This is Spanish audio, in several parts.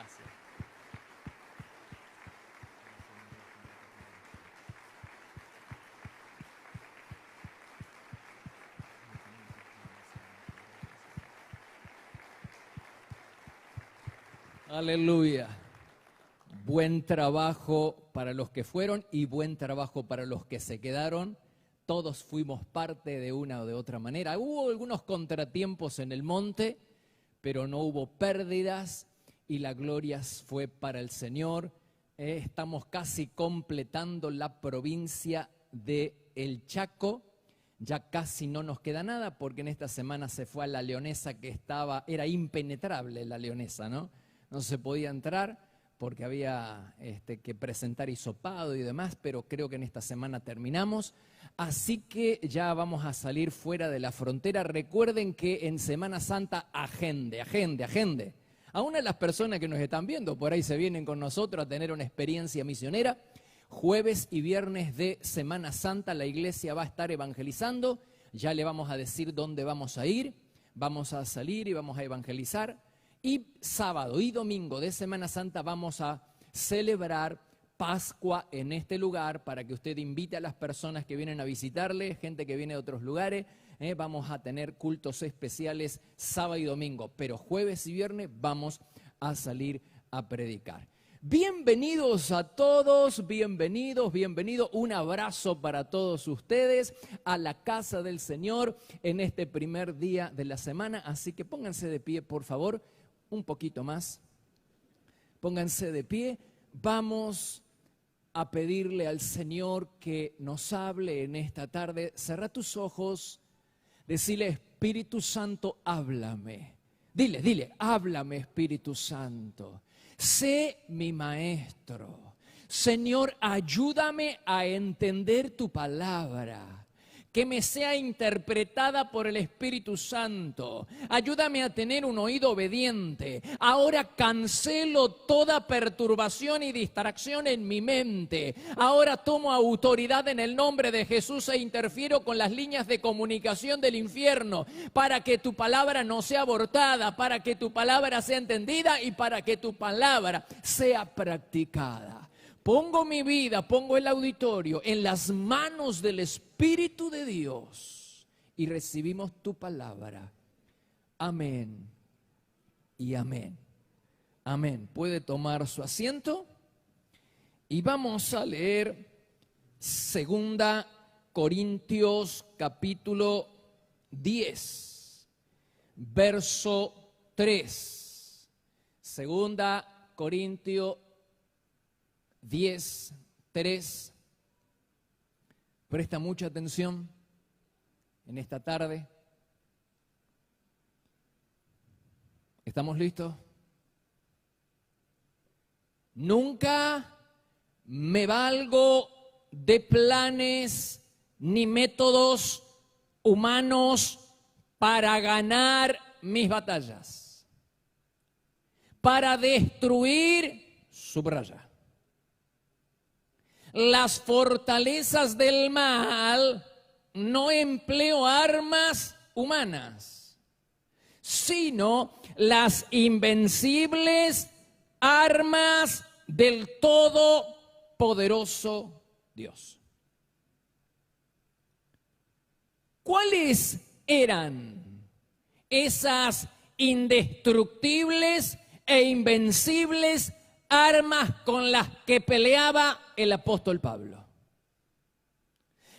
Gracias. Aleluya. Buen trabajo para los que fueron y buen trabajo para los que se quedaron. Todos fuimos parte de una o de otra manera. Hubo algunos contratiempos en el monte, pero no hubo pérdidas y la gloria fue para el Señor. Estamos casi completando la provincia de El Chaco. Ya casi no nos queda nada porque en esta semana se fue a La Leonesa, que era impenetrable la Leonesa, ¿no? No se podía entrar porque había que presentar hisopado y demás, pero creo que en esta semana terminamos. Así que ya vamos a salir fuera de la frontera. Recuerden que en Semana Santa agende. A una de las personas que nos están viendo, por ahí se vienen con nosotros a tener una experiencia misionera. Jueves y viernes de Semana Santa la iglesia va a estar evangelizando. Ya le vamos a decir dónde vamos a ir. Vamos a salir y vamos a evangelizar. Y sábado y domingo de Semana Santa vamos a celebrar Pascua en este lugar para que usted invite a las personas que vienen a visitarle, gente que viene de otros lugares. Vamos a tener cultos especiales sábado y domingo, pero jueves y viernes vamos a salir a predicar. Bienvenidos a todos, bienvenido. Un abrazo para todos ustedes a la casa del Señor en este primer día de la semana. Así que pónganse de pie, por favor. Un poquito más, pónganse de pie, vamos a pedirle al Señor que nos hable en esta tarde. Cerra tus ojos, decile: Espíritu Santo, háblame. Dile, háblame, Espíritu Santo, sé mi maestro. Señor, ayúdame a entender tu palabra, que me sea interpretada por el Espíritu Santo. Ayúdame a tener un oído obediente. Ahora cancelo toda perturbación y distracción en mi mente. Ahora tomo autoridad en el nombre de Jesús e interfiero con las líneas de comunicación del infierno para que tu palabra no sea abortada, para que tu palabra sea entendida y para que tu palabra sea practicada. Pongo mi vida, pongo el auditorio en las manos del Espíritu de Dios y recibimos tu palabra. Amén y amén. Amén. Puede tomar su asiento y vamos a leer 2 Corintios capítulo 10, verso 3. 2 Corintios 10, 3. Presta mucha atención en esta tarde. ¿Estamos listos? Nunca me valgo de planes ni métodos humanos para ganar mis batallas, para destruir, subraya, las fortalezas del mal. No empleo armas humanas, sino las invencibles armas del todopoderoso Dios. ¿Cuáles eran esas indestructibles e invencibles armas con las que peleaba el apóstol Pablo?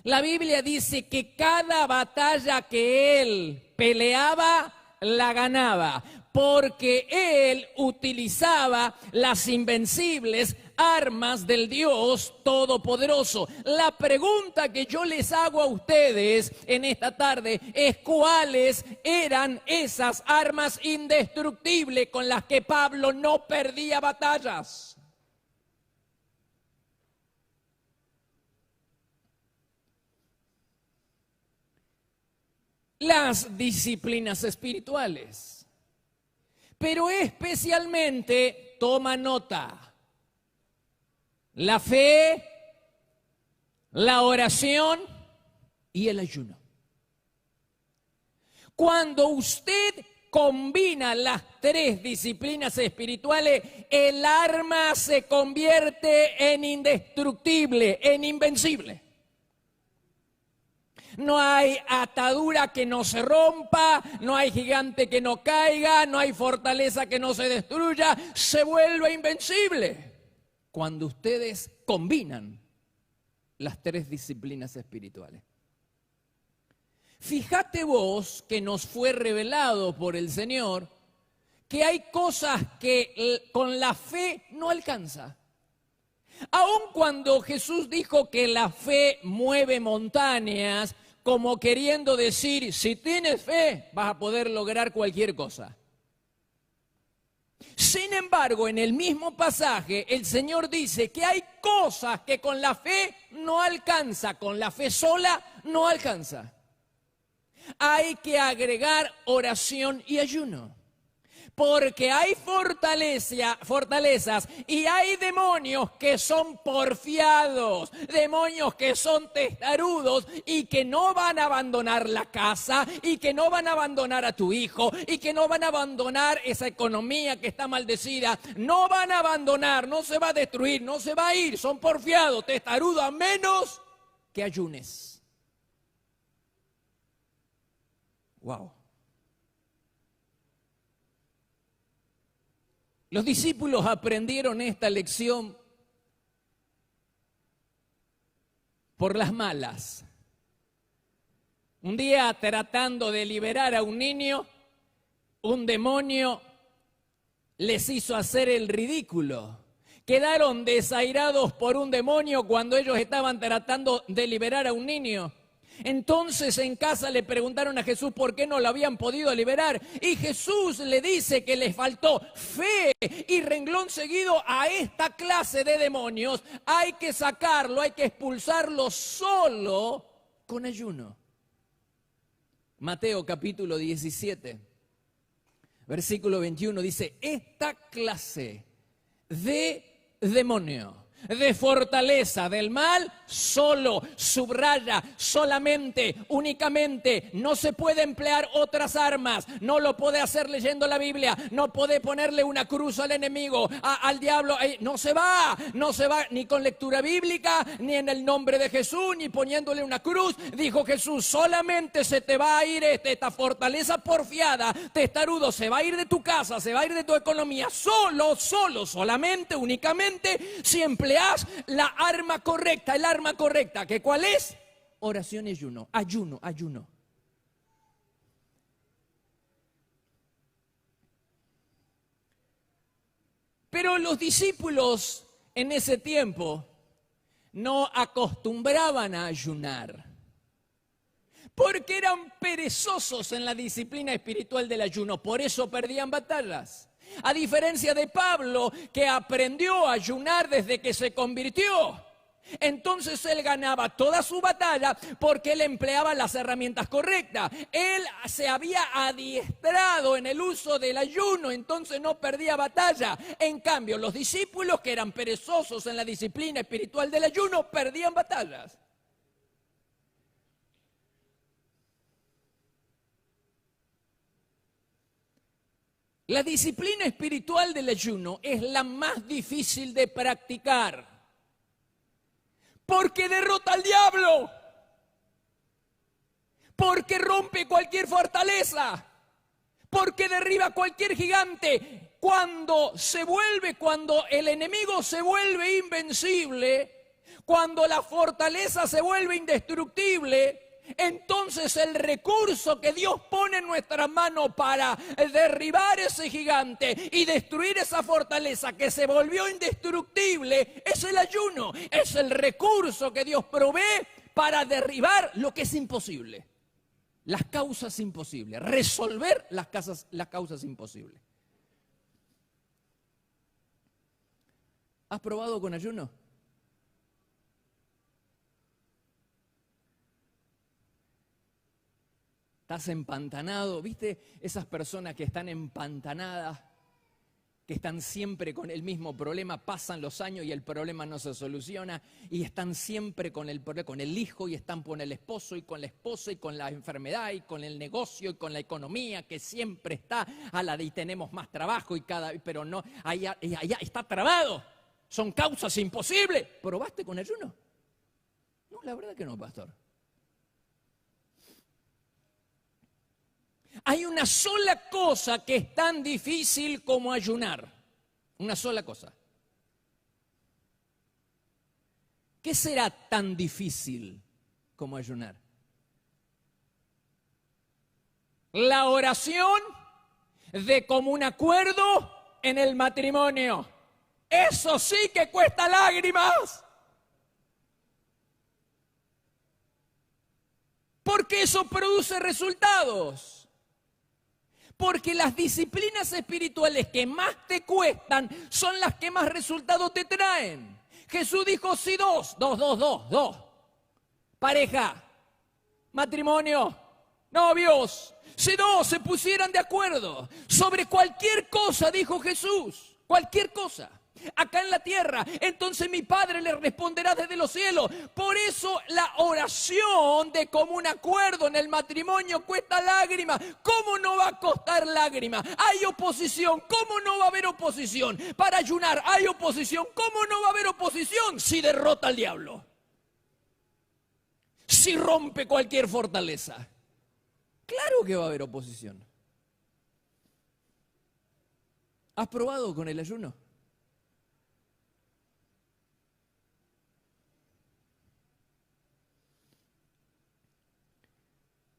La Biblia dice que cada batalla que él peleaba, la ganaba, porque él utilizaba las invencibles armas del Dios Todopoderoso. La pregunta que yo les hago a ustedes en esta tarde es: ¿cuáles eran esas armas indestructibles con las que Pablo no perdía batallas? Las disciplinas espirituales, pero especialmente, toma nota, la fe, la oración y el ayuno. Cuando usted combina las tres disciplinas espirituales, el arma se convierte en indestructible, en invencible. No hay atadura que no se rompa, no hay gigante que no caiga, no hay fortaleza que no se destruya, se vuelve invencible cuando ustedes combinan las tres disciplinas espirituales. Fíjate vos que nos fue revelado por el Señor que hay cosas que con la fe no alcanza. Aun cuando Jesús dijo que la fe mueve montañas, como queriendo decir, si tienes fe, vas a poder lograr cualquier cosa. Sin embargo, en el mismo pasaje, el Señor dice que hay cosas que con la fe no alcanza, con la fe sola no alcanza. Hay que agregar oración y ayuno. Porque hay fortalezas y hay demonios que son porfiados, demonios que son testarudos y que no van a abandonar la casa y que no van a abandonar a tu hijo y que no van a abandonar esa economía que está maldecida. No van a abandonar, no se va a destruir, no se va a ir, son porfiados, testarudos, a menos que ayunes. Wow. Los discípulos aprendieron esta lección por las malas. Un día, tratando de liberar a un niño, un demonio les hizo hacer el ridículo. Quedaron desairados por un demonio cuando ellos estaban tratando de liberar a un niño. Entonces en casa le preguntaron a Jesús por qué no lo habían podido liberar. Y Jesús le dice que les faltó fe. Y renglón seguido, a esta clase de demonios hay que sacarlo, hay que expulsarlo solo con ayuno. Mateo capítulo 17, versículo 21 dice, esta clase de demonio, de fortaleza del mal, solo, subraya, solamente, únicamente, no se puede emplear otras armas, no lo puede hacer leyendo la Biblia, no puede ponerle una cruz al enemigo, al diablo, no se va ni con lectura bíblica, ni en el nombre de Jesús, ni poniéndole una cruz. Dijo Jesús, solamente se te va a ir esta fortaleza porfiada, testarudo, se va a ir de tu casa, se va a ir de tu economía, solamente, únicamente, si empleas la arma correcta, el arma correcta, ¿que cuál es? Oración y ayuno, ayuno. Pero los discípulos en ese tiempo no acostumbraban a ayunar, porque eran perezosos en la disciplina espiritual del ayuno, por eso perdían batallas. A diferencia de Pablo, que aprendió a ayunar desde que se convirtió. Entonces él ganaba toda su batalla porque él empleaba las herramientas correctas. Él se había adiestrado en el uso del ayuno, entonces no perdía batalla. En cambio, los discípulos que eran perezosos en la disciplina espiritual del ayuno, perdían batallas. La disciplina espiritual del ayuno es la más difícil de practicar, porque derrota al diablo, porque rompe cualquier fortaleza, porque derriba cualquier gigante. Cuando el enemigo se vuelve invencible, cuando la fortaleza se vuelve indestructible, entonces el recurso que Dios pone en nuestra mano para derribar ese gigante y destruir esa fortaleza que se volvió indestructible es el ayuno. Es el recurso que Dios provee para derribar lo que es imposible, las causas imposibles, resolver las causas imposibles. ¿Has probado con ayuno? Estás empantanado, ¿viste? Esas personas que están empantanadas que están siempre con el mismo problema, pasan los años y el problema no se soluciona, y están siempre con el hijo, y están con el esposo, y con la esposa, y con la enfermedad, y con el negocio, y con la economía, que siempre está a la de y tenemos más trabajo, pero no, allá está trabado. Son causas imposibles. ¿Probaste con ayuno? No, la verdad que no, pastor. Hay una sola cosa que es tan difícil como ayunar. Una sola cosa. ¿Qué será tan difícil como ayunar? La oración de común acuerdo en el matrimonio. Eso sí que cuesta lágrimas. Porque eso produce resultados. Porque las disciplinas espirituales que más te cuestan son las que más resultados te traen. Jesús dijo, si dos. Pareja, matrimonio, novios. Si dos se pusieran de acuerdo sobre cualquier cosa, dijo Jesús, cualquier cosa, acá en la tierra, entonces mi Padre le responderá desde los cielos. Por eso la oración de común acuerdo en el matrimonio cuesta lágrimas. ¿Cómo no va a costar lágrimas? Hay oposición. ¿Cómo no va a haber oposición? Para ayunar hay oposición. ¿Cómo no va a haber oposición si derrota al diablo? Si rompe cualquier fortaleza. Claro que va a haber oposición. ¿Has probado con el ayuno?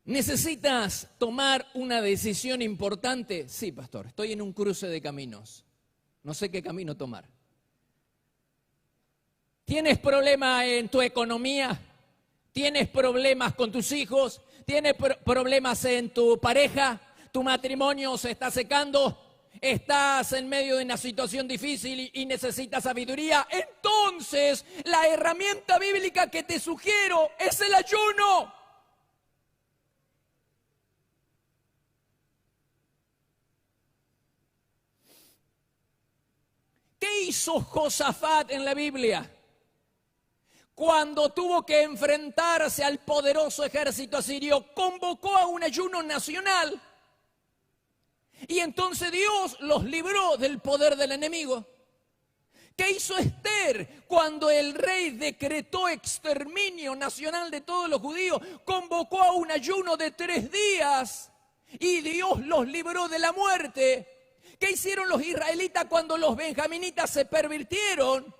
¿Necesitas tomar una decisión importante? Sí, pastor, estoy en un cruce de caminos. No sé qué camino tomar. ¿Tienes problemas en tu economía? ¿Tienes problemas con tus hijos? ¿Tienes problemas en tu pareja? ¿Tu matrimonio se está secando? ¿Estás en medio de una situación difícil y necesitas sabiduría? Entonces, la herramienta bíblica que te sugiero es el ayuno. ¿Qué hizo Josafat en la Biblia? Cuando tuvo que enfrentarse al poderoso ejército asirio, convocó a un ayuno nacional. Y entonces Dios los libró del poder del enemigo. ¿Qué hizo Esther cuando el rey decretó exterminio nacional de todos los judíos? Convocó a un ayuno de 3 días y Dios los libró de la muerte. ¿Qué hicieron los israelitas cuando los benjaminitas se pervirtieron?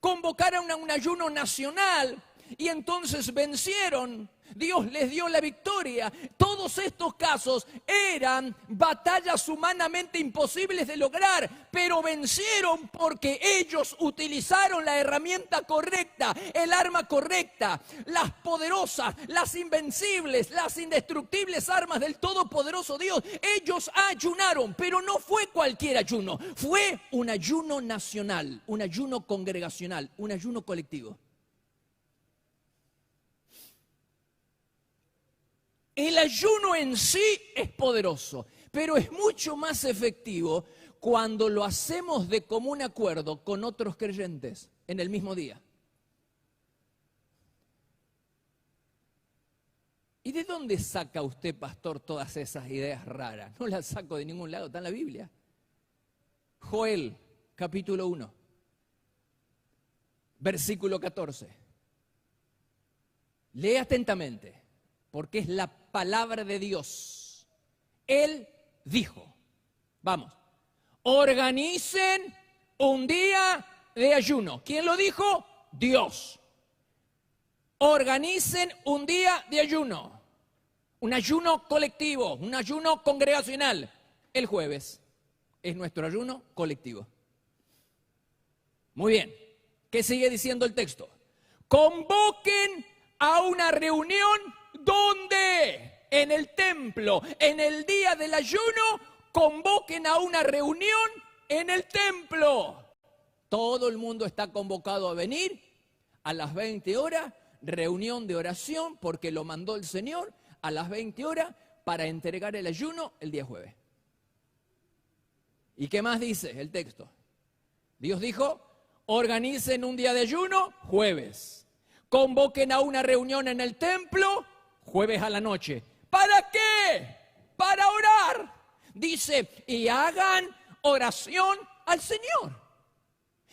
Convocaron a un ayuno nacional y entonces vencieron. Dios les dio la victoria. Todos estos casos eran batallas humanamente imposibles de lograr, pero vencieron porque ellos utilizaron la herramienta correcta, el arma correcta, las poderosas, las invencibles, las indestructibles armas del todopoderoso Dios. Ellos ayunaron, pero no fue cualquier ayuno, fue un ayuno nacional, un ayuno congregacional, un ayuno colectivo. El ayuno en sí es poderoso, pero es mucho más efectivo cuando lo hacemos de común acuerdo con otros creyentes en el mismo día. ¿Y de dónde saca usted, pastor, todas esas ideas raras? No las saco de ningún lado, está en la Biblia. Joel, capítulo 1, versículo 14. Lee atentamente, porque es la palabra de Dios. Él dijo, vamos, organicen un día de ayuno. ¿Quién lo dijo? Dios. Organicen un día de ayuno. Un ayuno colectivo, un ayuno congregacional. El jueves es nuestro ayuno colectivo. Muy bien. ¿Qué sigue diciendo el texto? Convoquen a una reunión. ¿Dónde? En el templo. En el día del ayuno, convoquen a una reunión en el templo. Todo el mundo está convocado a venir a las 20 horas, reunión de oración, porque lo mandó el Señor, a las 20 horas, para entregar el ayuno el día jueves. ¿Y qué más dice el texto? Dios dijo, organicen un día de ayuno, jueves. Convoquen a una reunión en el templo, jueves a la noche. ¿Para qué? Para orar. Dice, y hagan oración al Señor.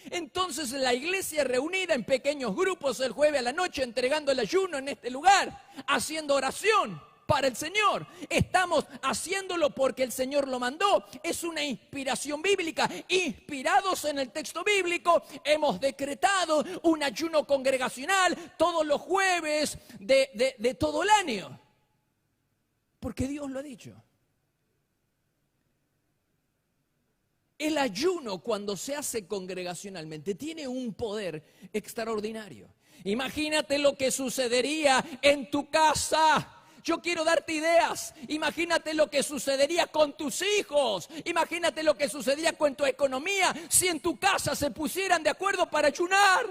Entonces la iglesia reunida en pequeños grupos el jueves a la noche, entregando el ayuno en este lugar, haciendo oración para el Señor. Estamos haciéndolo porque el Señor lo mandó. Es una inspiración bíblica. Inspirados en el texto bíblico, hemos decretado un ayuno congregacional todos los jueves de todo el año. Porque Dios lo ha dicho. El ayuno, cuando se hace congregacionalmente, tiene un poder extraordinario. Imagínate lo que sucedería en tu casa. Yo quiero darte ideas. Imagínate lo que sucedería con tus hijos. Imagínate lo que sucedería con tu economía si en tu casa se pusieran de acuerdo para ayunar.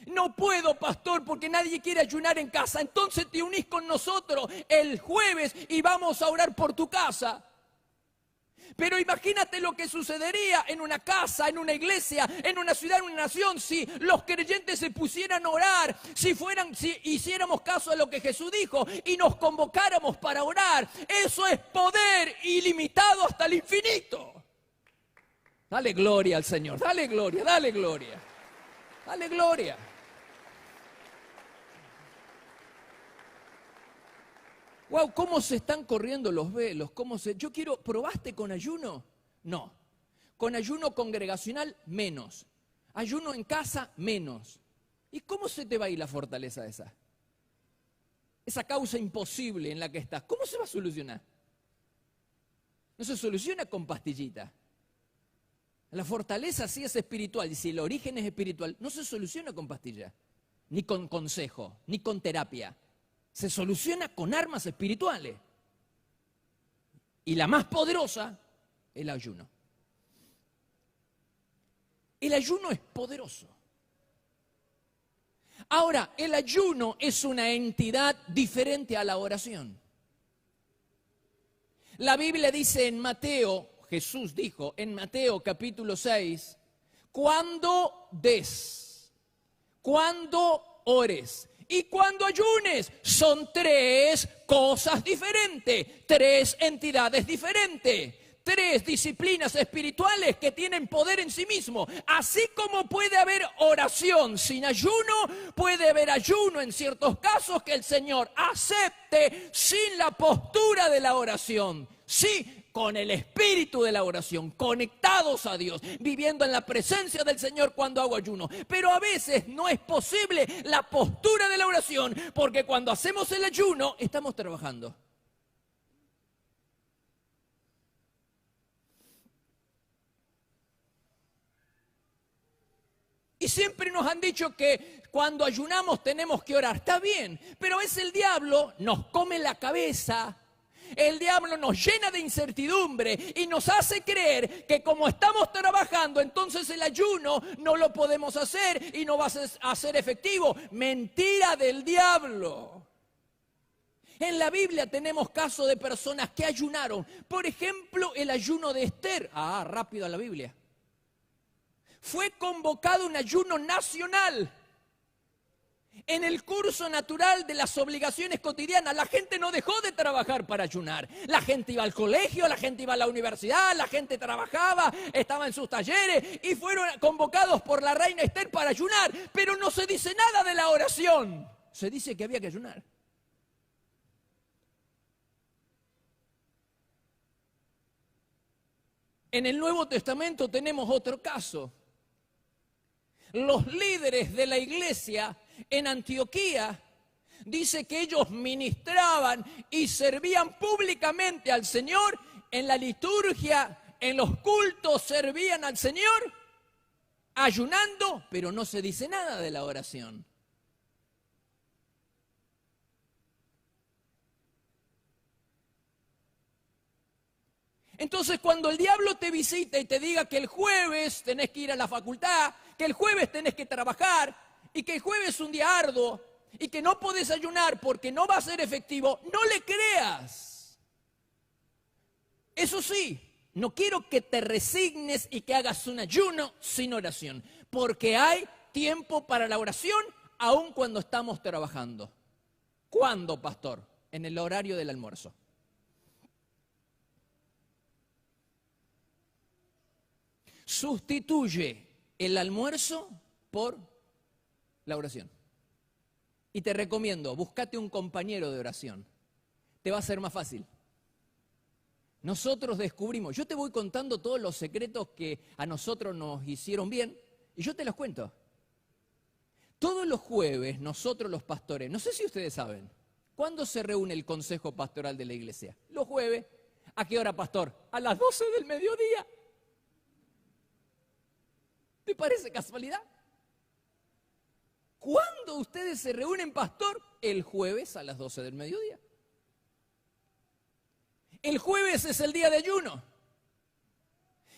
No puedo, pastor, porque nadie quiere ayunar en casa. Entonces te unís con nosotros el jueves y vamos a orar por tu casa. Pero imagínate lo que sucedería en una casa, en una iglesia, en una ciudad, en una nación, si los creyentes se pusieran a orar, si hiciéramos caso a lo que Jesús dijo y nos convocáramos para orar. Eso es poder ilimitado hasta el infinito. Dale gloria al Señor, dale gloria, dale gloria, dale gloria. Wow, ¿cómo se están corriendo los velos? ¿Probaste con ayuno? No. Con ayuno congregacional, menos. Ayuno en casa, menos. ¿Y cómo se te va a ir la fortaleza esa? Esa causa imposible en la que estás, ¿cómo se va a solucionar? No se soluciona con pastillita. La fortaleza sí es espiritual, y si el origen es espiritual, no se soluciona con pastilla, ni con consejo, ni con terapia. Se soluciona con armas espirituales. Y la más poderosa, el ayuno. El ayuno es poderoso. Ahora, el ayuno es una entidad diferente a la oración. La Biblia dice en Mateo, Jesús dijo en Mateo capítulo 6, cuando ores y cuando ayunes, son tres cosas diferentes, tres entidades diferentes, tres disciplinas espirituales que tienen poder en sí mismo. Así como puede haber oración sin ayuno, puede haber ayuno en ciertos casos que el Señor acepte sin la postura de la oración. Sí, con el espíritu de la oración, conectados a Dios, viviendo en la presencia del Señor cuando hago ayuno. Pero a veces no es posible la postura de la oración, porque cuando hacemos el ayuno, estamos trabajando. Y siempre nos han dicho que cuando ayunamos tenemos que orar. Está bien, pero a veces el diablo nos come la cabeza. El diablo nos llena de incertidumbre y nos hace creer que como estamos trabajando, entonces el ayuno no lo podemos hacer y no va a ser efectivo. Mentira del diablo. En la Biblia tenemos casos de personas que ayunaron. Por ejemplo, el ayuno de Esther. Rápido a la Biblia. Fue convocado un ayuno nacional. En el curso natural de las obligaciones cotidianas, la gente no dejó de trabajar para ayunar. La gente iba al colegio, la gente iba a la universidad, la gente trabajaba, estaba en sus talleres y fueron convocados por la reina Esther para ayunar. Pero no se dice nada de la oración. Se dice que había que ayunar. En el Nuevo Testamento tenemos otro caso. Los líderes de la iglesia en Antioquía dice que ellos ministraban y servían públicamente al Señor en la liturgia, en los cultos servían al Señor ayunando, pero no se dice nada de la oración. Entonces, cuando el diablo te visita y te diga que el jueves tenés que ir a la facultad, que el jueves tenés que trabajar y que el jueves es un día arduo y que no podés ayunar porque no va a ser efectivo, no le creas. Eso sí, no quiero que te resignes y que hagas un ayuno sin oración, porque hay tiempo para la oración aun cuando estamos trabajando. ¿Cuándo, pastor? En el horario del almuerzo. Sustituye el almuerzo por la oración. Y te recomiendo, búscate un compañero de oración. Te va a ser más fácil. Nosotros descubrimos, yo te voy contando todos los secretos que a nosotros nos hicieron bien, y yo te los cuento. Todos los jueves, nosotros los pastores, no sé si ustedes saben, ¿cuándo se reúne el consejo pastoral de la iglesia? Los jueves. ¿A qué hora, pastor? A las 12 del mediodía. ¿Te parece casualidad? ¿Cuándo ustedes se reúnen, pastor? El jueves a las 12 del mediodía. El jueves es el día de ayuno.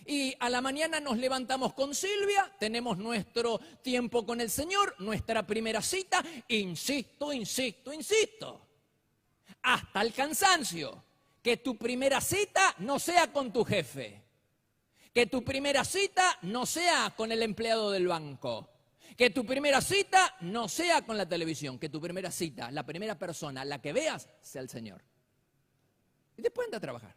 Y a la mañana nos levantamos con Silvia, tenemos nuestro tiempo con el Señor, nuestra primera cita, insisto, hasta el cansancio, que tu primera cita no sea con tu jefe, que tu primera cita no sea con el empleado del banco, que tu primera cita no sea con la televisión, que tu primera cita, la primera persona, la que veas, sea el Señor. Y después anda a trabajar.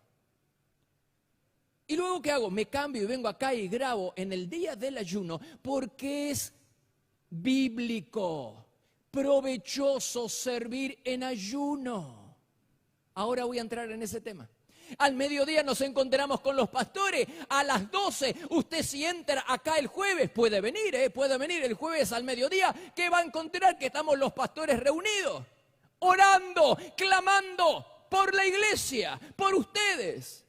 ¿Y luego qué hago? Me cambio y vengo acá y grabo en el día del ayuno porque es bíblico, provechoso servir en ayuno. Ahora voy a entrar en ese tema. Al mediodía nos encontramos con los pastores. A las 12, usted si entra acá el jueves, puede venir el jueves al mediodía, que va a encontrar que estamos los pastores reunidos, orando, clamando por la iglesia, por ustedes.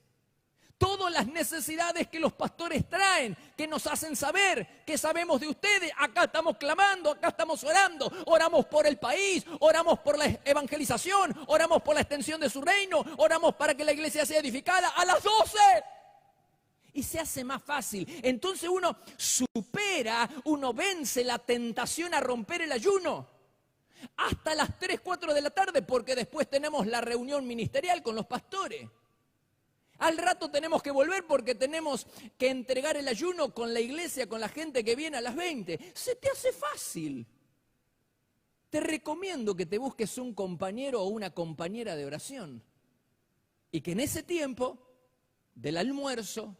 Todas las necesidades que los pastores traen, que nos hacen saber, que sabemos de ustedes, acá estamos clamando, acá estamos orando, oramos por el país, oramos por la evangelización, oramos por la extensión de su reino, oramos para que la iglesia sea edificada a las 12. Y se hace más fácil. Entonces uno supera, uno vence la tentación a romper el ayuno. Hasta las 3, 4 de la tarde, porque después tenemos la reunión ministerial con los pastores. Al rato tenemos que volver porque tenemos que entregar el ayuno con la iglesia, con la gente que viene a las 20. Se te hace fácil. Te recomiendo que te busques un compañero o una compañera de oración. Y que en ese tiempo del almuerzo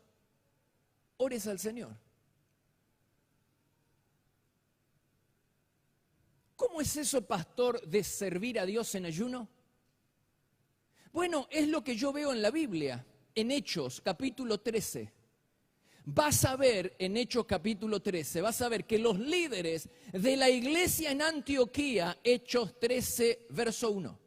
ores al Señor. ¿Cómo es eso, pastor, de servir a Dios en ayuno? Bueno, es lo que yo veo en la Biblia, en Hechos, capítulo 13. Vas a ver, en Hechos, capítulo 13, vas a ver que los líderes de la iglesia en Antioquía, Hechos 13, verso 1,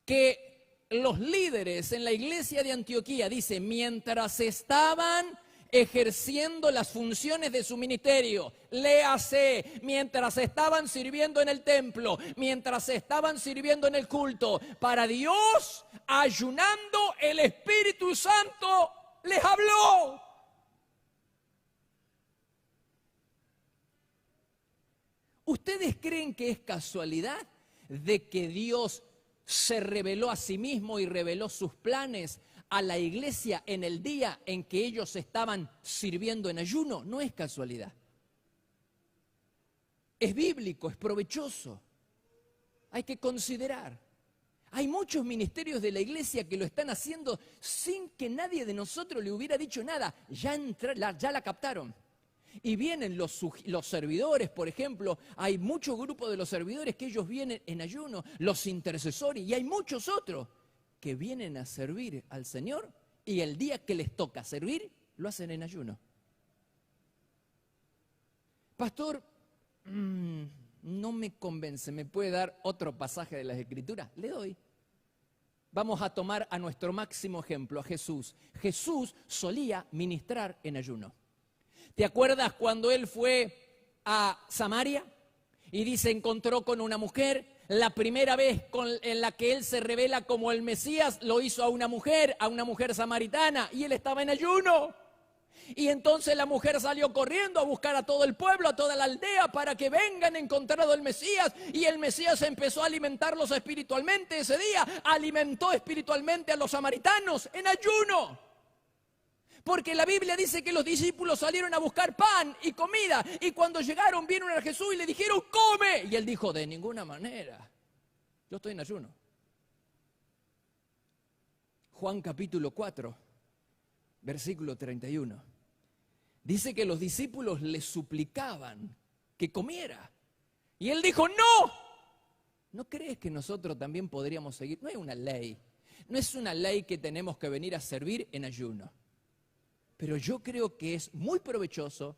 que los líderes en la iglesia de Antioquía, dice, mientras estaban ejerciendo las funciones de su ministerio, léase, mientras estaban sirviendo en el templo, mientras estaban sirviendo en el culto, para Dios, ayunando, el Espíritu Santo les habló. ¿Ustedes creen que es casualidad de que Dios se reveló a sí mismo y reveló sus planes a la iglesia en el día en que ellos estaban sirviendo en ayuno? No es casualidad. Es bíblico, es provechoso. Hay que considerar. Hay muchos ministerios de la iglesia que lo están haciendo sin que nadie de nosotros le hubiera dicho nada. Ya la captaron. Y vienen los servidores, por ejemplo, hay muchos grupos de los servidores que ellos vienen en ayuno, los intercesores, y hay muchos otros que vienen a servir al Señor y el día que les toca servir, lo hacen en ayuno. Pastor, no me convence, ¿me puede dar otro pasaje de las Escrituras? Le doy. Vamos a tomar a nuestro máximo ejemplo, a Jesús. Jesús solía ministrar en ayuno. ¿Te acuerdas cuando él fue a Samaria? Y dice, encontró con una mujer. La primera vez en la que él se revela como el Mesías, lo hizo a una mujer samaritana, y él estaba en ayuno. Y entonces la mujer salió corriendo a buscar a todo el pueblo, a toda la aldea, para que vengan encontrado el Mesías. Y el Mesías empezó a alimentarlos espiritualmente ese día. Alimentó espiritualmente a los samaritanos en ayuno. Porque la Biblia dice que los discípulos salieron a buscar pan y comida. Y cuando llegaron, vieron a Jesús y le dijeron, ¡come! Y él dijo, de ninguna manera. Yo estoy en ayuno. Juan capítulo 4, versículo 31. Dice que los discípulos le suplicaban que comiera. Y él dijo, ¡no! ¿No crees que nosotros también podríamos seguir? No es una ley. No es una ley que tenemos que venir a servir en ayuno. Pero yo creo que es muy provechoso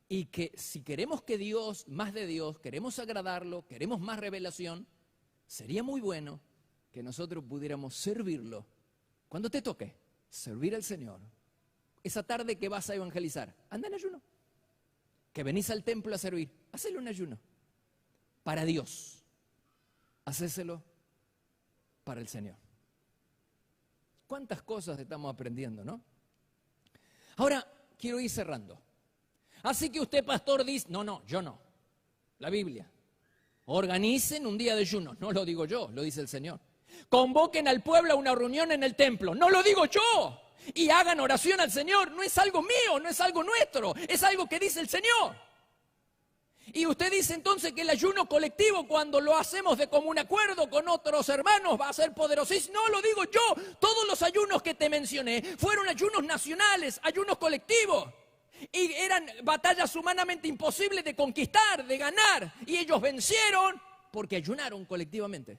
y que si queremos que Dios, más de Dios, queremos agradarlo, queremos más revelación, sería muy bueno que nosotros pudiéramos servirlo. Cuando te toque, servir al Señor. Esa tarde que vas a evangelizar, anda en ayuno. Que venís al templo a servir, hacelo en ayuno. Para Dios. Hacéselo para el Señor. ¿Cuántas cosas estamos aprendiendo, no? Ahora, quiero ir cerrando. Así que usted, pastor, dice, no, yo no. La Biblia. Organicen un día de ayuno. No lo digo yo, lo dice el Señor. Convoquen al pueblo a una reunión en el templo. No lo digo yo. Y hagan oración al Señor. No es algo mío, no es algo nuestro. Es algo que dice el Señor. Y usted dice entonces que el ayuno colectivo, cuando lo hacemos de común acuerdo con otros hermanos, va a ser poderosísimo. No lo digo yo. Todos los ayunos que te mencioné fueron ayunos nacionales, ayunos colectivos. Y eran batallas humanamente imposibles de conquistar, de ganar. Y ellos vencieron porque ayunaron colectivamente.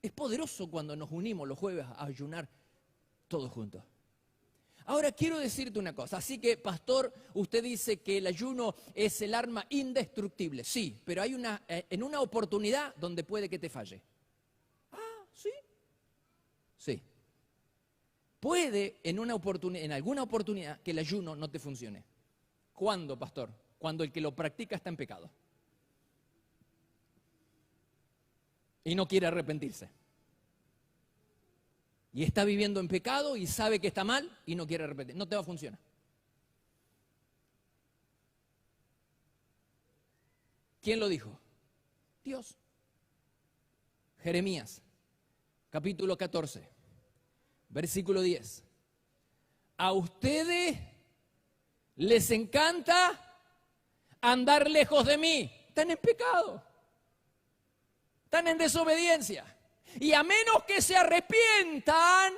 Es poderoso cuando nos unimos los jueves a ayunar todos juntos. Ahora quiero decirte una cosa. Así que, pastor, usted dice que el ayuno es el arma indestructible. Sí, pero hay en una oportunidad donde puede que te falle. Ah, ¿sí? Sí. Puede en alguna oportunidad que el ayuno no te funcione. ¿Cuándo, pastor? Cuando el que lo practica está en pecado. Y no quiere arrepentirse. Y está viviendo en pecado y sabe que está mal y no quiere arrepentir. No te va a funcionar. ¿Quién lo dijo? Dios. Jeremías, capítulo 14, versículo 10. A ustedes les encanta andar lejos de mí. Están en pecado. Están en desobediencia. Y a menos que se arrepientan,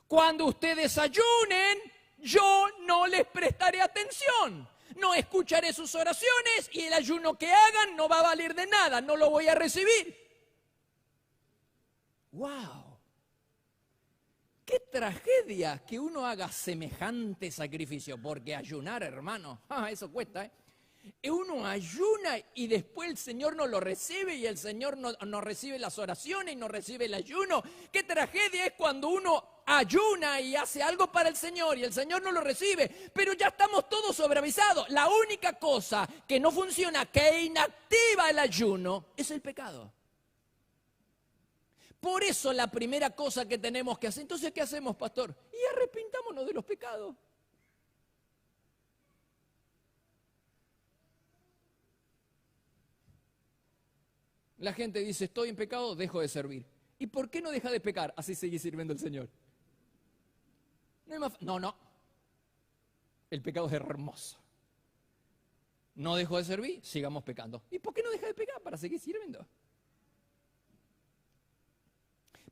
cuando ustedes ayunen, yo no les prestaré atención. No escucharé sus oraciones y el ayuno que hagan no va a valer de nada, no lo voy a recibir. ¡Wow! ¡Qué tragedia que uno haga semejante sacrificio! Porque ayunar, hermano, eso cuesta, ¿eh? Uno ayuna y después el Señor no lo recibe y el Señor no recibe las oraciones y no recibe el ayuno. ¡Qué tragedia es cuando uno ayuna y hace algo para el Señor y el Señor no lo recibe! Pero ya estamos todos sobreavisados. La única cosa que no funciona, que inactiva el ayuno, es el pecado. Por eso la primera cosa que tenemos que hacer, entonces, ¿qué hacemos, pastor? Y arrepintámonos de los pecados. La gente dice, estoy en pecado, dejo de servir. ¿Y por qué no deja de pecar? Así sigue sirviendo al Señor. No. El pecado es hermoso. No dejo de servir, sigamos pecando. ¿Y por qué no deja de pecar? Para seguir sirviendo.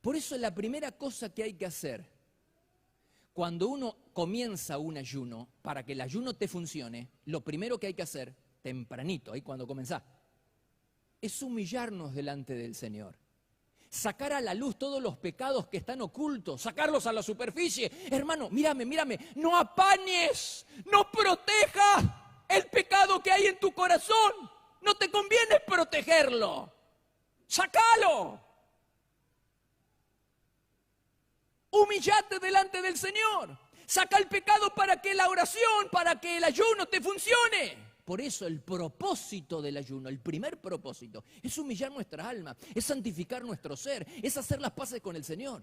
Por eso la primera cosa que hay que hacer, cuando uno comienza un ayuno, para que el ayuno te funcione, lo primero que hay que hacer, tempranito, ahí cuando comenzás, es humillarnos delante del Señor. Sacar a la luz todos los pecados que están ocultos, sacarlos a la superficie. Hermano, mírame, no apañes, no protejas el pecado que hay en tu corazón. No te conviene protegerlo. Sácalo. Humillate delante del Señor. Saca el pecado para que la oración, para que el ayuno te funcione. Por eso el propósito del ayuno, el primer propósito, es humillar nuestra alma, es santificar nuestro ser, es hacer las paces con el Señor,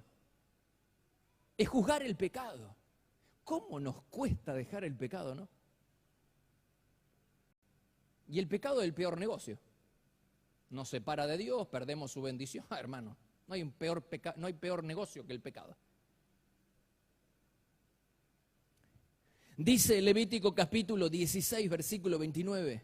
es juzgar el pecado. ¿Cómo nos cuesta dejar el pecado, no? Y el pecado es el peor negocio. Nos separa de Dios, perdemos su bendición. Hermano, no hay peor negocio que el pecado. Dice Levítico capítulo 16, versículo 29.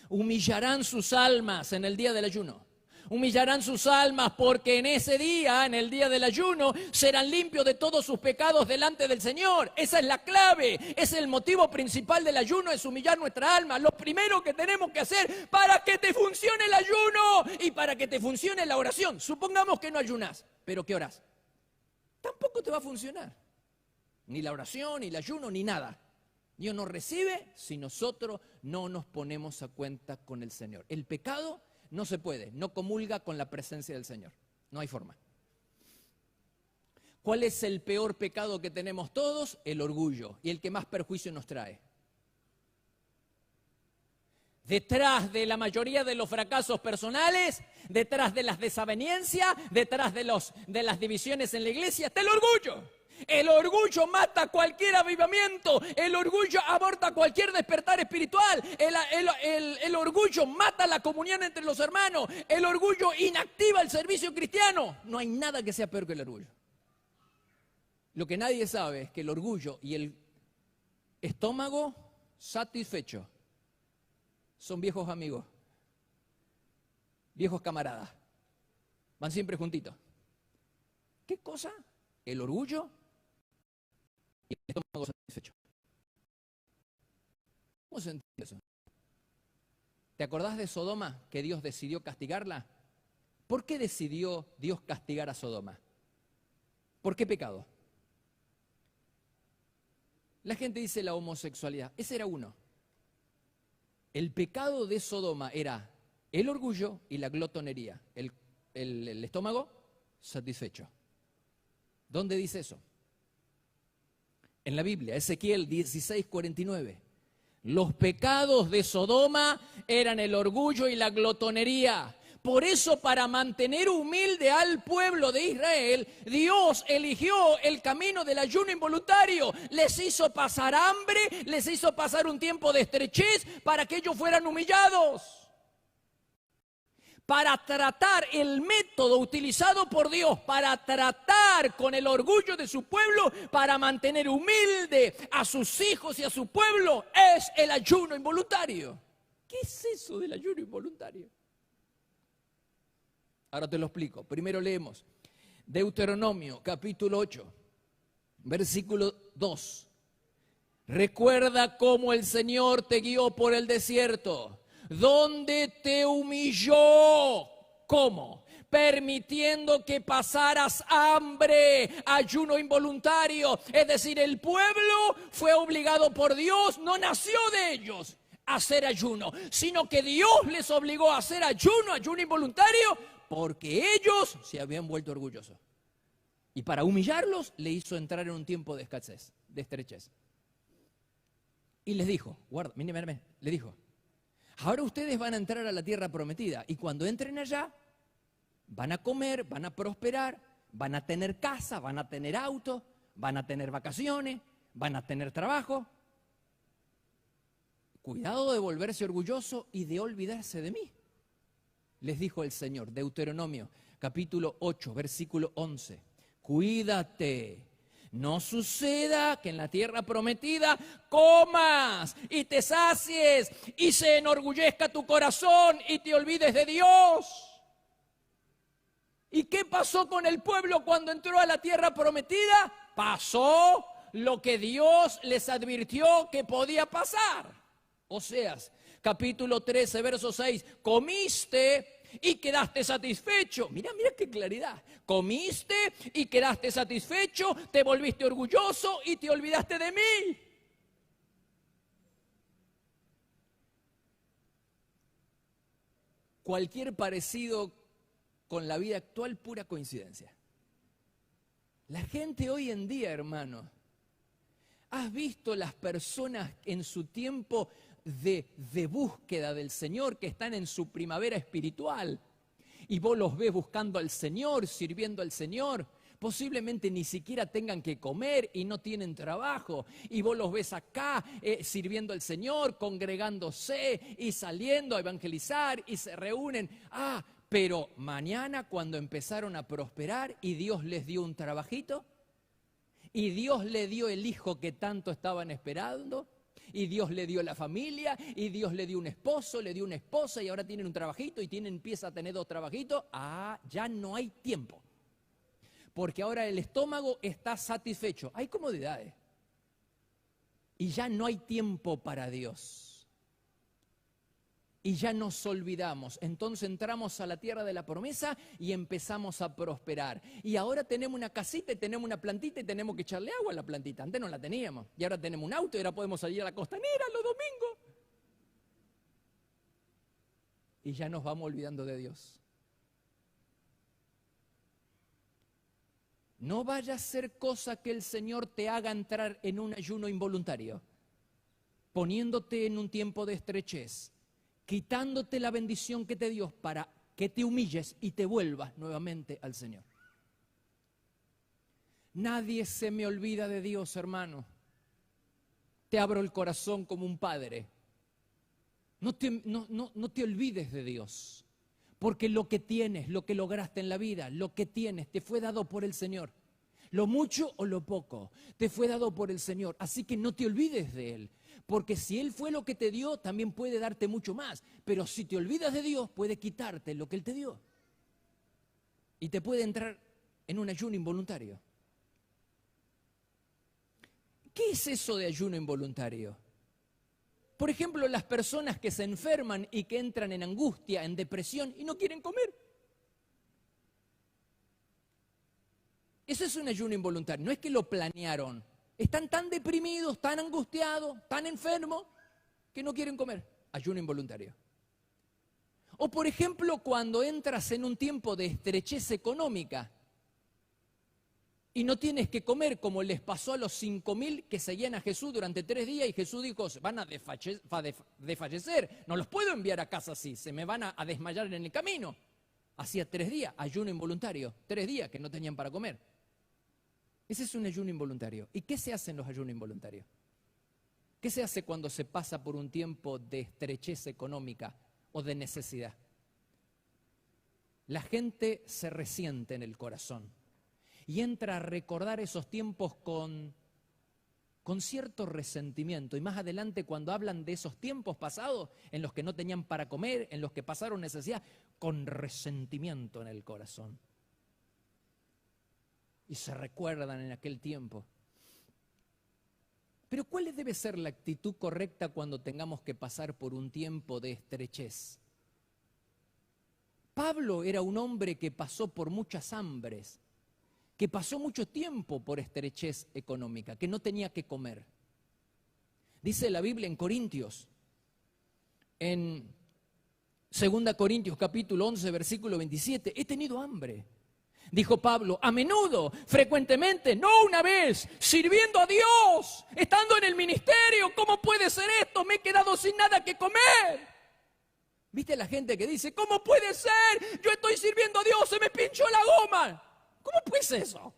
Humillarán sus almas en el día del ayuno. Humillarán sus almas porque en ese día, en el día del ayuno, serán limpios de todos sus pecados delante del Señor. Esa es la clave, ese es el motivo principal del ayuno, es humillar nuestra alma. Lo primero que tenemos que hacer para que te funcione el ayuno y para que te funcione la oración. Supongamos que no ayunas, pero que orás. Tampoco te va a funcionar. Ni la oración, ni el ayuno, ni nada. Dios no recibe si nosotros no nos ponemos a cuenta con el Señor. El pecado no se puede, no comulga con la presencia del Señor. No hay forma. ¿Cuál es el peor pecado que tenemos todos? El orgullo, y el que más perjuicio nos trae. Detrás de la mayoría de los fracasos personales, detrás de las desavenencias, detrás de las divisiones en la iglesia, está el orgullo. El orgullo mata cualquier avivamiento, el orgullo aborta cualquier despertar espiritual, el orgullo mata la comunión entre los hermanos, el orgullo inactiva el servicio cristiano. No hay nada que sea peor que el orgullo. Lo que nadie sabe es que el orgullo y el estómago satisfecho son viejos amigos, viejos camaradas, van siempre juntitos. ¿Qué cosa? El orgullo y el estómago satisfecho. ¿Cómo se entiende eso? ¿Te acordás de Sodoma, que Dios decidió castigarla? ¿Por qué decidió Dios castigar a Sodoma? ¿Por qué pecado? La gente dice la homosexualidad. Ese era uno. El pecado de Sodoma era el orgullo y la glotonería. El estómago satisfecho. ¿Dónde dice eso? En la Biblia, Ezequiel 16:49. Los pecados de Sodoma eran el orgullo y la glotonería. Por eso, para mantener humilde al pueblo de Israel, Dios eligió el camino del ayuno involuntario. Les hizo pasar hambre, les hizo pasar un tiempo de estrechez para que ellos fueran humillados. Para tratar el método utilizado por Dios, para tratar con el orgullo de su pueblo, para mantener humilde a sus hijos y a su pueblo, es el ayuno involuntario. ¿Qué es eso del ayuno involuntario? Ahora te lo explico. Primero leemos Deuteronomio capítulo 8, versículo 2. Recuerda cómo el Señor te guió por el desierto, donde te humilló. ¿Cómo? Permitiendo que pasaras hambre, ayuno involuntario. Es decir, el pueblo fue obligado por Dios, no nació de ellos a hacer ayuno, sino que Dios les obligó a hacer ayuno involuntario, porque ellos se habían vuelto orgullosos. Y para humillarlos, le hizo entrar en un tiempo de escasez, de estrechez. Y les dijo, guarda, mírame, le dijo, ahora ustedes van a entrar a la tierra prometida y cuando entren allá, van a comer, van a prosperar, van a tener casa, van a tener auto, van a tener vacaciones, van a tener trabajo. Cuidado de volverse orgulloso y de olvidarse de mí, les dijo el Señor. Deuteronomio capítulo 8, versículo 11. Cuídate. No suceda que en la tierra prometida comas y te sacies y se enorgullezca tu corazón y te olvides de Dios. ¿Y qué pasó con el pueblo cuando entró a la tierra prometida? Pasó lo que Dios les advirtió que podía pasar. Oseas, capítulo 13, verso 6. Comiste y quedaste satisfecho. Mira qué claridad. Comiste y quedaste satisfecho, te volviste orgulloso y te olvidaste de mí. Cualquier parecido con la vida actual, pura coincidencia. La gente hoy en día, hermano, ¿has visto las personas en su tiempo de búsqueda del Señor, que están en su primavera espiritual? Y vos los ves buscando al Señor, sirviendo al Señor. Posiblemente ni siquiera tengan que comer y no tienen trabajo. Y vos los ves acá sirviendo al Señor, congregándose y saliendo a evangelizar y se reúnen. Pero mañana cuando empezaron a prosperar y Dios les dio un trabajito, Y Dios le dio el hijo que tanto estaban esperando. Y Dios le dio la familia. Y Dios le dio un esposo, le dio una esposa. Y ahora tienen un trabajito y empieza a tener 2 trabajitos. Ya no hay tiempo. Porque ahora el estómago está satisfecho. Hay comodidades. Y ya no hay tiempo para Dios. Y ya nos olvidamos. Entonces entramos a la tierra de la promesa y empezamos a prosperar. Y ahora tenemos una casita y tenemos una plantita y tenemos que echarle agua a la plantita. Antes no la teníamos. Y ahora tenemos un auto y ahora podemos salir a la costanera los domingos. Y ya nos vamos olvidando de Dios. No vaya a ser cosa que el Señor te haga entrar en un ayuno involuntario, poniéndote en un tiempo de estrechez, quitándote la bendición que te dio para que te humilles y te vuelvas nuevamente al Señor. Nadie se me olvida de Dios, hermano. Te abro el corazón como un padre. No te olvides de Dios. Porque lo que tienes, lo que lograste en la vida, lo que tienes, te fue dado por el Señor. Lo mucho o lo poco, te fue dado por el Señor. Así que no te olvides de Él. Porque si Él fue lo que te dio, también puede darte mucho más. Pero si te olvidas de Dios, puede quitarte lo que Él te dio. Y te puede entrar en un ayuno involuntario. ¿Qué es eso de ayuno involuntario? Por ejemplo, las personas que se enferman y que entran en angustia, en depresión y no quieren comer. Eso es un ayuno involuntario, no es que lo planearon. Están tan deprimidos, tan angustiados, tan enfermos, que no quieren comer. Ayuno involuntario. O por ejemplo, cuando entras en un tiempo de estrechez económica y no tienes que comer, como les pasó a los 5.000 que seguían a Jesús durante 3 días y Jesús dijo, van a desfallecer, no los puedo enviar a casa así, se me van a desmayar en el camino. Hacía 3 días, ayuno involuntario, 3 días que no tenían para comer. Ese es un ayuno involuntario. ¿Y qué se hace en los ayunos involuntarios? ¿Qué se hace cuando se pasa por un tiempo de estrechez económica o de necesidad? La gente se resiente en el corazón y entra a recordar esos tiempos con cierto resentimiento. Y más adelante, cuando hablan de esos tiempos pasados en los que no tenían para comer, en los que pasaron necesidad, con resentimiento en el corazón. Y se recuerdan en aquel tiempo. Pero ¿cuál debe ser la actitud correcta cuando tengamos que pasar por un tiempo de estrechez? Pablo era un hombre que pasó por muchas hambres, que pasó mucho tiempo por estrechez económica, que no tenía que comer. Dice la Biblia en Corintios, en 2 Corintios capítulo 11, versículo 27, he tenido hambre. Dijo Pablo, a menudo, frecuentemente, no una vez, sirviendo a Dios, estando en el ministerio. ¿Cómo puede ser esto? Me he quedado sin nada que comer. ¿Viste la gente que dice, ¿cómo puede ser? Yo estoy sirviendo a Dios, se me pinchó la goma. ¿Cómo puede ser eso?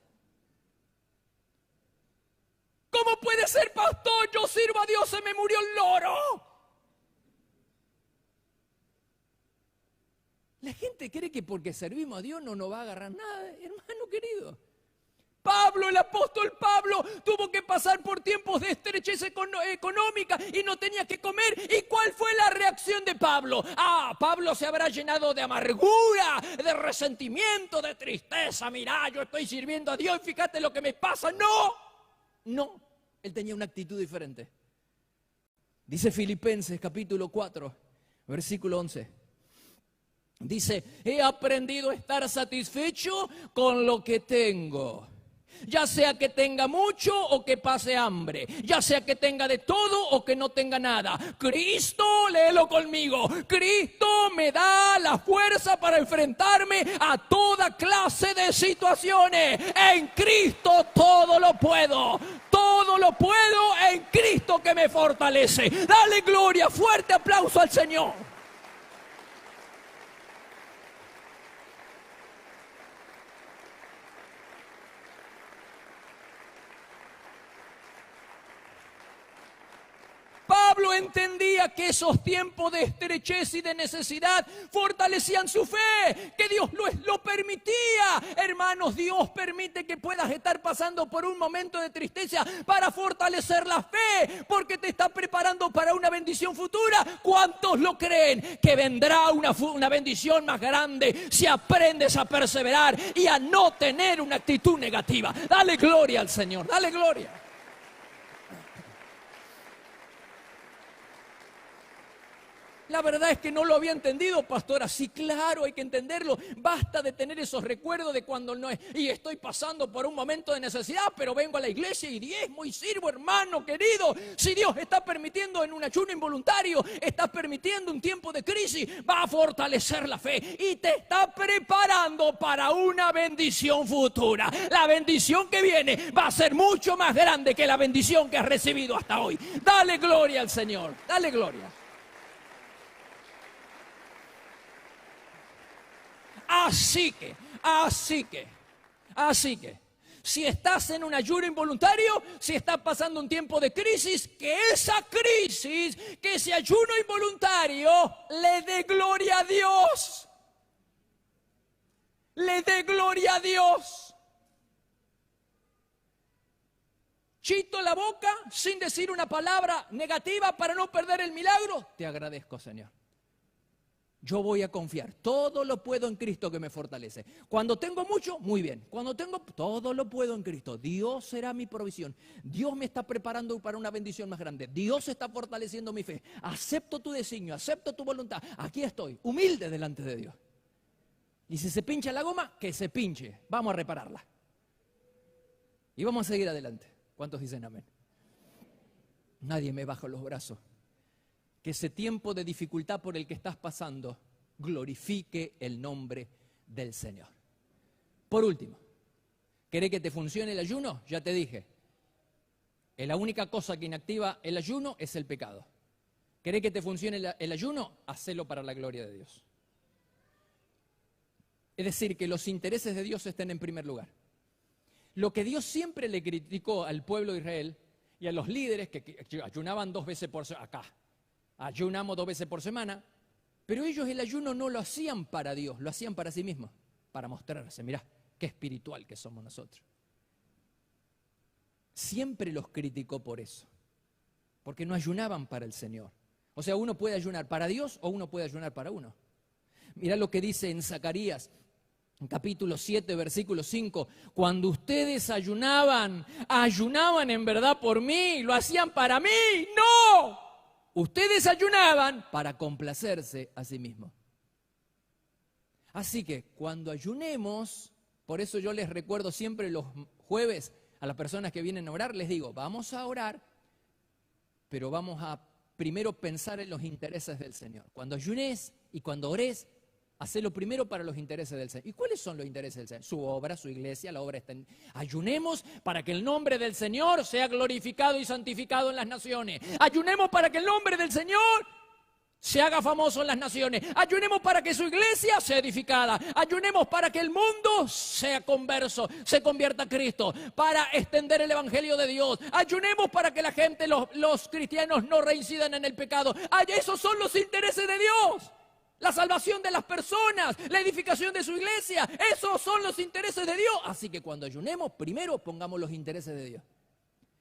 ¿Cómo puede ser, pastor? Yo sirvo a Dios, se me murió el loro. La gente cree que porque servimos a Dios no nos va a agarrar nada, hermano querido. Pablo, el apóstol Pablo, tuvo que pasar por tiempos de estrechez económica y no tenía que comer. ¿Y cuál fue la reacción de Pablo? Pablo se habrá llenado de amargura, de resentimiento, de tristeza. Mirá, yo estoy sirviendo a Dios y fíjate lo que me pasa. No, él tenía una actitud diferente. Dice Filipenses capítulo 4, versículo 11. Dice, he aprendido a estar satisfecho con lo que tengo. Ya sea que tenga mucho o que pase hambre. Ya sea que tenga de todo o que no tenga nada. Cristo, léelo conmigo. Cristo me da la fuerza para enfrentarme a toda clase de situaciones. En Cristo todo lo puedo. Todo lo puedo en Cristo que me fortalece. Dale gloria, fuerte aplauso al Señor. Pablo entendía que esos tiempos de estrechez y de necesidad fortalecían su fe, que Dios lo permitía. Hermanos, Dios permite que puedas estar pasando por un momento de tristeza para fortalecer la fe, porque te está preparando para una bendición futura. ¿Cuántos lo creen? Que vendrá una bendición más grande si aprendes a perseverar y a no tener una actitud negativa. Dale gloria al Señor, dale gloria. La verdad es que no lo había entendido, pastora. Sí, claro, hay que entenderlo. Basta de tener esos recuerdos de cuando no es, y estoy pasando por un momento de necesidad, pero vengo a la iglesia y diezmo y sirvo, hermano querido. Si Dios está permitiendo en un ayuno involuntario, está permitiendo un tiempo de crisis, va a fortalecer la fe y te está preparando para una bendición futura. La bendición que viene va a ser mucho más grande que la bendición que has recibido hasta hoy. Dale gloria al Señor, dale gloria. Así que, si estás en un ayuno involuntario, si estás pasando un tiempo de crisis, que esa crisis, que ese ayuno involuntario le dé gloria a Dios. Le dé gloria a Dios. Chito la boca sin decir una palabra negativa para no perder el milagro. Te agradezco, Señor. Yo voy a confiar, todo lo puedo en Cristo que me fortalece. Cuando tengo mucho, muy bien. Cuando tengo, todo lo puedo en Cristo. Dios será mi provisión. Dios me está preparando para una bendición más grande. Dios está fortaleciendo mi fe. Acepto tu designio, acepto tu voluntad. Aquí estoy, humilde delante de Dios. Y si se pincha la goma, que se pinche. Vamos a repararla. Y vamos a seguir adelante. ¿Cuántos dicen amén? Nadie me baja los brazos. Que ese tiempo de dificultad por el que estás pasando glorifique el nombre del Señor. Por último, ¿querés que te funcione el ayuno? Ya te dije, la única cosa que inactiva el ayuno es el pecado. ¿Querés que te funcione el ayuno? Hacelo para la gloria de Dios. Es decir, que los intereses de Dios estén en primer lugar. Lo que Dios siempre le criticó al pueblo de Israel y a los líderes que ayunaban 2 veces por semana, acá. Ayunamos 2 veces por semana, pero ellos el ayuno no lo hacían para Dios, lo hacían para sí mismos, para mostrarse, mirá, qué espiritual que somos nosotros. Siempre los criticó por eso, porque no ayunaban para el Señor. O sea, uno puede ayunar para Dios o uno puede ayunar para uno. Mirá lo que dice en Zacarías, en capítulo 7, versículo 5, cuando ustedes ayunaban en verdad por mí, lo hacían para mí, ¡no! Ustedes ayunaban para complacerse a sí mismos. Así que cuando ayunemos, por eso yo les recuerdo siempre los jueves a las personas que vienen a orar, les digo, vamos a orar, pero vamos a primero pensar en los intereses del Señor. Cuando ayunes y cuando ores, hacelo primero para los intereses del Señor. ¿Y cuáles son los intereses del Señor? Su obra, su iglesia, la obra está en... Ayunemos para que el nombre del Señor sea glorificado y santificado en las naciones. Ayunemos para que el nombre del Señor se haga famoso en las naciones. Ayunemos para que su iglesia sea edificada. Ayunemos para que el mundo sea converso, se convierta a Cristo, para extender el evangelio de Dios. Ayunemos para que la gente, los cristianos no reincidan en el pecado. Esos son los intereses de Dios. La salvación de las personas, la edificación de su iglesia, esos son los intereses de Dios. Así que cuando ayunemos, primero pongamos los intereses de Dios.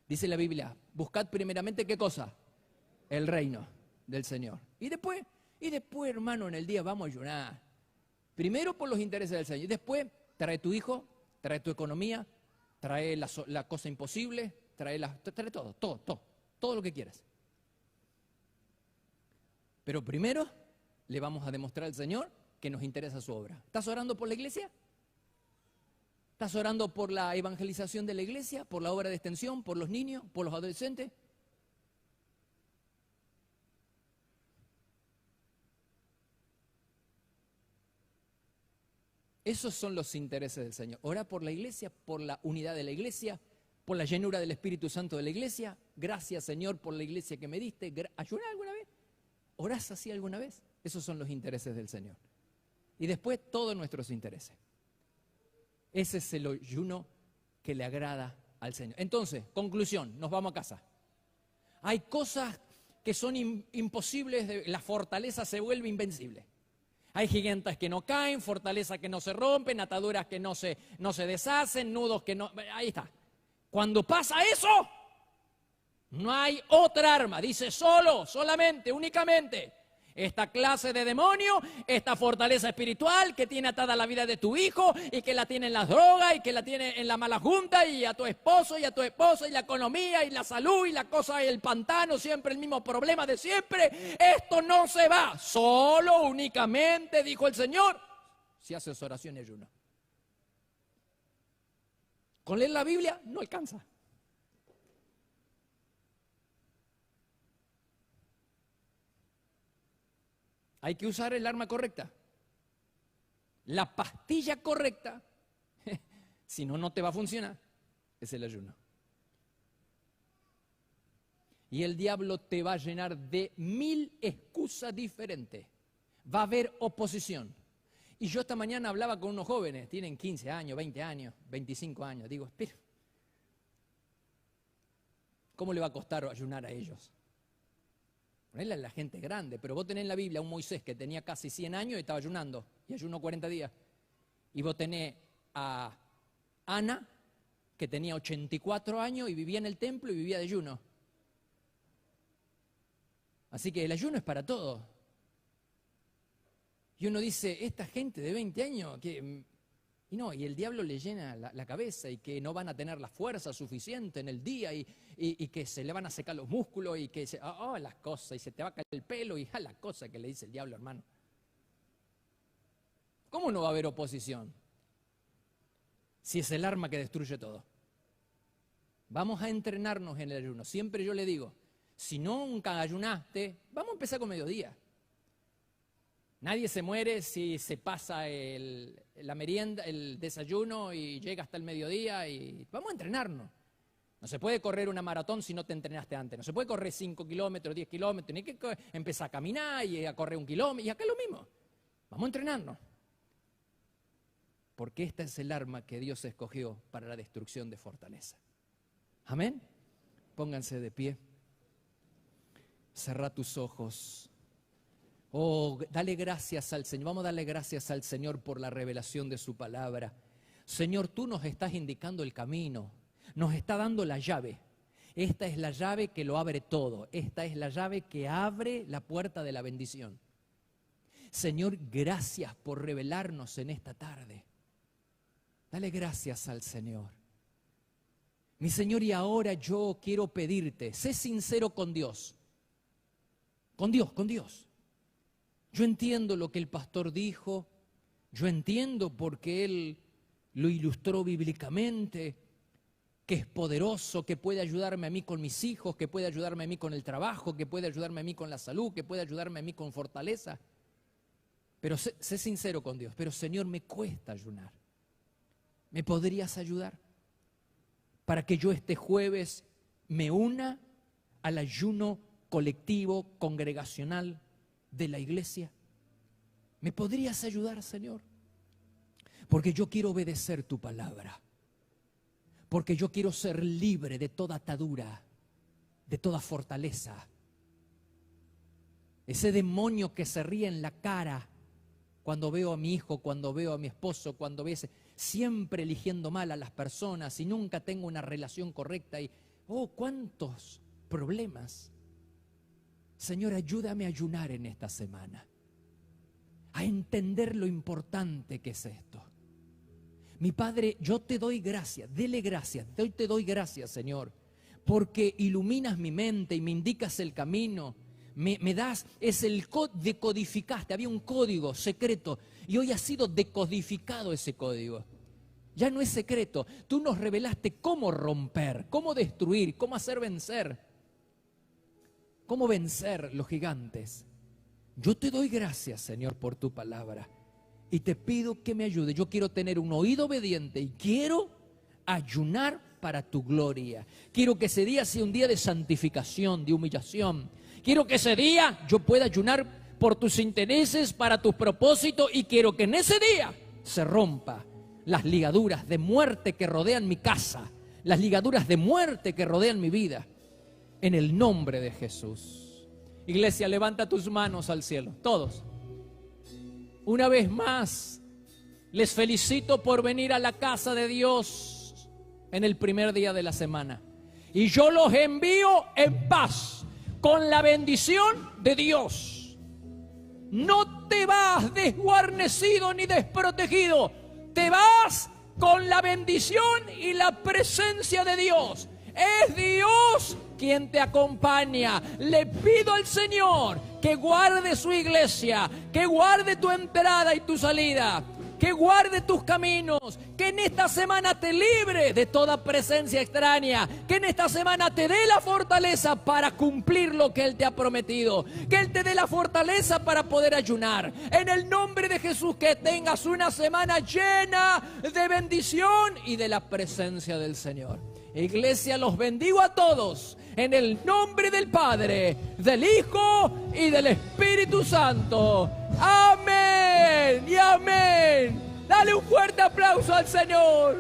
Dice la Biblia, buscad primeramente ¿qué cosa? El reino del Señor. Y después, hermano, en el día vamos a ayunar. Primero por los intereses del Señor. Y después trae tu hijo, trae tu economía, trae la cosa imposible, trae todo lo que quieras. Pero primero le vamos a demostrar al Señor que nos interesa su obra. ¿Estás orando por la iglesia? ¿Estás orando por la evangelización de la iglesia? ¿Por la obra de extensión? ¿Por los niños? ¿Por los adolescentes? Esos son los intereses del Señor. Ora por la iglesia, por la unidad de la iglesia, por la llenura del Espíritu Santo de la iglesia. Gracias, Señor, por la iglesia que me diste. ¿Ayunas alguna vez? ¿Orás así alguna vez? Esos son los intereses del Señor. Y después todos nuestros intereses. Ese es el ayuno que le agrada al Señor. Entonces, conclusión, nos vamos a casa. Hay cosas que son imposibles, la fortaleza se vuelve invencible. Hay gigantes que no caen, fortalezas que no se rompen, ataduras que no se deshacen, nudos que no... Ahí está. Cuando pasa eso, no hay otra arma. Dice solamente, únicamente. Esta clase de demonio, esta fortaleza espiritual que tiene atada la vida de tu hijo y que la tiene en las drogas y que la tiene en la mala junta y a tu esposo y a tu esposa y la economía y la salud y la cosa y el pantano, siempre el mismo problema de siempre. Esto no se va, solo, únicamente, dijo el Señor, si haces oración y ayuno. Con leer la Biblia no alcanza. Hay que usar el arma correcta. La pastilla correcta, si no, no te va a funcionar, es el ayuno. Y el diablo te va a llenar de 1000 excusas diferentes. Va a haber oposición. Y yo esta mañana hablaba con unos jóvenes, tienen 15 años, 20 años, 25 años. Digo, espera, ¿cómo le va a costar ayunar a ellos? Ponele a la gente grande, pero vos tenés en la Biblia a un Moisés que tenía casi 100 años y estaba ayunando, y ayunó 40 días. Y vos tenés a Ana, que tenía 84 años y vivía en el templo y vivía de ayuno. Así que el ayuno es para todos. Y uno dice, esta gente de 20 años, y el diablo le llena la cabeza y que no van a tener la fuerza suficiente en el día y que se le van a secar los músculos y que las cosas, y se te va a caer el pelo y la cosa que le dice el diablo, hermano. ¿Cómo no va a haber oposición? Si es el arma que destruye todo. Vamos a entrenarnos en el ayuno. Siempre yo le digo, si nunca ayunaste, vamos a empezar con mediodía. Nadie se muere si se pasa la merienda, el desayuno y llega hasta el mediodía y vamos a entrenarnos. No se puede correr una maratón si no te entrenaste antes. No se puede correr 5 kilómetros, 10 kilómetros. Ni que empezar a caminar y a correr 1 kilómetro. Y acá es lo mismo. Vamos a entrenarnos. Porque esta es el arma que Dios escogió para la destrucción de fortaleza. Amén. Pónganse de pie. Cerrá tus ojos. Oh, dale gracias al Señor. Vamos a darle gracias al Señor por la revelación de su palabra. Señor, tú nos estás indicando el camino. Nos está dando la llave. Esta es la llave que lo abre todo. Esta es la llave que abre la puerta de la bendición. Señor, gracias por revelarnos en esta tarde. Dale gracias al Señor. Mi Señor, y ahora yo quiero pedirte, sé sincero con Dios. Con Dios, con Dios. Yo entiendo lo que el pastor dijo. Yo entiendo porque él lo ilustró bíblicamente, que es poderoso, que puede ayudarme a mí con mis hijos, que puede ayudarme a mí con el trabajo, que puede ayudarme a mí con la salud, que puede ayudarme a mí con fortaleza. Pero sé sincero con Dios. Pero Señor, me cuesta ayunar. ¿Me podrías ayudar? Para que yo este jueves me una al ayuno colectivo, congregacional de la iglesia. ¿Me podrías ayudar, Señor? Porque yo quiero obedecer tu palabra. Porque yo quiero ser libre de toda atadura, de toda fortaleza. Ese demonio que se ríe en la cara cuando veo a mi hijo, cuando veo a mi esposo, cuando veo siempre eligiendo mal a las personas y nunca tengo una relación correcta y, cuántos problemas. Señor, ayúdame a ayunar en esta semana, a entender lo importante que es esto. Mi Padre, yo te doy gracias, dele gracias, te doy gracias, Señor, porque iluminas mi mente y me indicas el camino, me das, decodificaste, había un código secreto y hoy ha sido decodificado ese código. Ya no es secreto, tú nos revelaste cómo romper, cómo destruir, cómo hacer vencer, cómo vencer los gigantes. Yo te doy gracias, Señor, por tu palabra. Y te pido que me ayude. Yo quiero tener un oído obediente y quiero ayunar para tu gloria. Quiero que ese día sea un día de santificación, de humillación. Quiero que ese día yo pueda ayunar por tus intereses, para tus propósitos. Y quiero que en ese día se rompa las ligaduras de muerte que rodean mi casa. Las ligaduras de muerte que rodean mi vida. En el nombre de Jesús. Iglesia, levanta tus manos al cielo, todos. Una vez más, les felicito por venir a la casa de Dios en el primer día de la semana. Y yo los envío en paz, con la bendición de Dios. No te vas desguarnecido ni desprotegido, te vas con la bendición y la presencia de Dios. Es Dios quien te acompaña. Le pido al Señor que guarde su iglesia, que guarde tu entrada y tu salida, que guarde tus caminos, que en esta semana te libre de toda presencia extraña, que en esta semana te dé la fortaleza para cumplir lo que Él te ha prometido, que Él te dé la fortaleza para poder ayunar. En el nombre de Jesús, que tengas una semana llena de bendición y de la presencia del Señor. Iglesia, los bendigo a todos en el nombre del Padre, del Hijo y del Espíritu Santo. Amén y amén. Dale un fuerte aplauso al Señor.